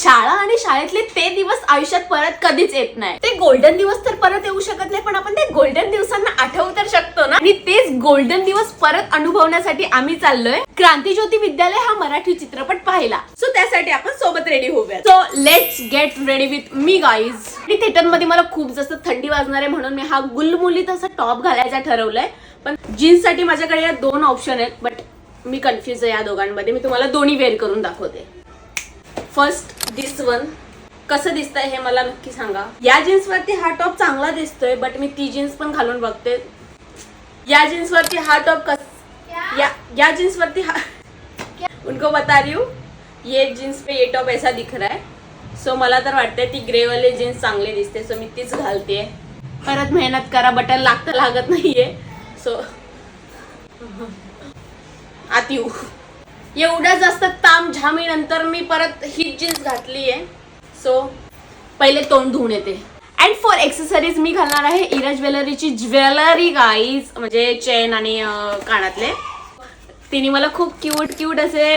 शाळा आणि शाळेतले ते दिवस आयुष्यात परत कधीच येत नाही. ते गोल्डन दिवस तर परत येऊ शकत नाही, पण आपण ते गोल्डन दिवसांना आठवू तर शकतो ना. आणि तेच गोल्डन दिवस परत अनुभवण्यासाठी आम्ही चाललोय क्रांतिज्योती विद्यालय हा मराठी चित्रपट पाहायला. सो त्यासाठी आपण सोबत रेडी होऊया. So let's get ready with me guys. आणि थिएटर मध्ये मला खूप जास्त थंडी वाजणार आहे म्हणून मी हा गुलमुलीत असा टॉप घालायचा ठरवलंय. पण जीन्स साठी माझ्याकडे या 2 ऑप्शन आहेत, बट मी कन्फ्युज आहे या दोघांमध्ये. मी तुम्हाला दोन्ही वेअर करून दाखवते. फर्स्ट दिस वन. कसं दिसतंय हे मला नक्की सांगा. या जीन्स वरती हा टॉप चांगला दिसतोय, बट मी ती जीन्स पण घालून बघते. या जीन्स वरती हा टॉप या जीन्स वरती हा उनको बता रही हूँ, ये जीन्स पे ये टॉप ऐसा दिख रहा है. सो मला तर वाटतंय ती ग्रे वाले जीन्स चांगले दिसते, सो मी तीच घालते. परत मेहनत करा, बटन लागत नाहीये. सो आती येऊ. एवढ्या जास्त ताम झामी नंतर मी परत ही जीन्स घातली आहे. सो पहिले तोंड धुवून येते. अँड फॉर एक्सेसरीज मी घालणार आहे इरा ज्वेलरीची ज्वेलरी गाईज, म्हणजे चेन आणि कानातले. तिने मला खूप क्यूट असे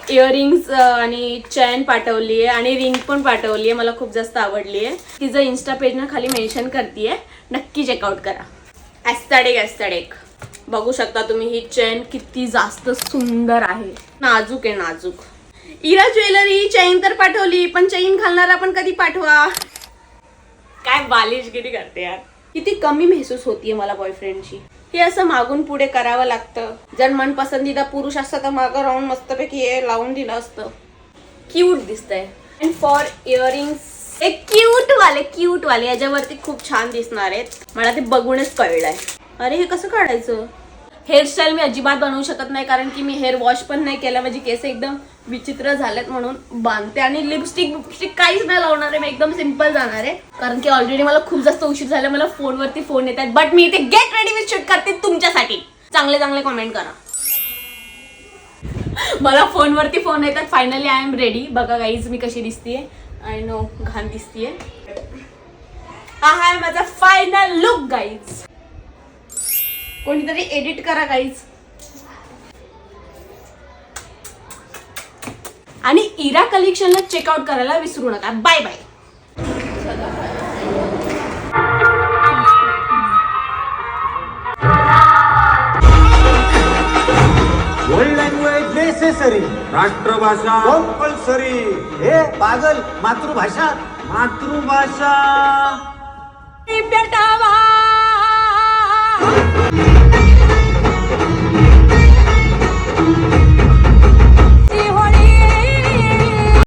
इयरिंग्स आणि चेन पाठवली आहे आणि रिंग पण पाठवली आहे. मला खूप जास्त आवडली आहे. तिचं इन्स्टा पेज ना खाली मेन्शन करते, नक्की चेकआउट करा. ॲस्थेटिक बघू शकता तुम्ही. ही चेन किती जास्त सुंदर आहे, नाजूक आहे नाजूक. इरा ज्वेलरी चेन तर पाठवली, पण चेन घालणारा पण कधी पाठवा. काय बालिशगिरी करते यार. किती कमी महसूस होतीये मला बॉयफ्रेंडची. हे असं मागून पुढे करावं लागतं. जर मनपसंदीदा पुरुष असतं तर मागं राहून मस्तपैकी हे लावून दिलं असतं. क्यूट दिसतंय. अँड फॉर इयरिंग्स एक क्यूट वाले याच्यावरती खूप छान दिसणार आहेत. मला ते बघूनच कळलंय. अरे हे कसं काढायचं. हेअरस्टाईल मी अजिबात बनवू शकत नाही, कारण की मी हेअर वॉश पण नाही केलं. माझी केस एकदम विचित्र झालेत म्हणून बांधते. आणि लिपस्टिक काहीच नाही लावणार आहे. मी एकदम सिंपल जाणार आहे, कारण की ऑलरेडी मला खूप जास्त उशीर झाला. मला फोनवरती फोन येत आहेत, बट मी इथे गेट रेडी विथ शूट करते तुमच्यासाठी. चांगले कमेंट करा. मला फोनवरती फोन येतात. Finally I am ready. बघा गाईज मी कशी दिसतीये. आय नो घाण दिसतीये. हा आहे माझा फायनल लुक गाईज. कोणीतरी एडिट करा गाईज. आणि इरा कलेक्शनला चेकआउट करायला विसरू नका. Bye bye. World language necessary. राष्ट्रभाषा कंपल्सरी. हे पागल. मातृभाषा पेटावा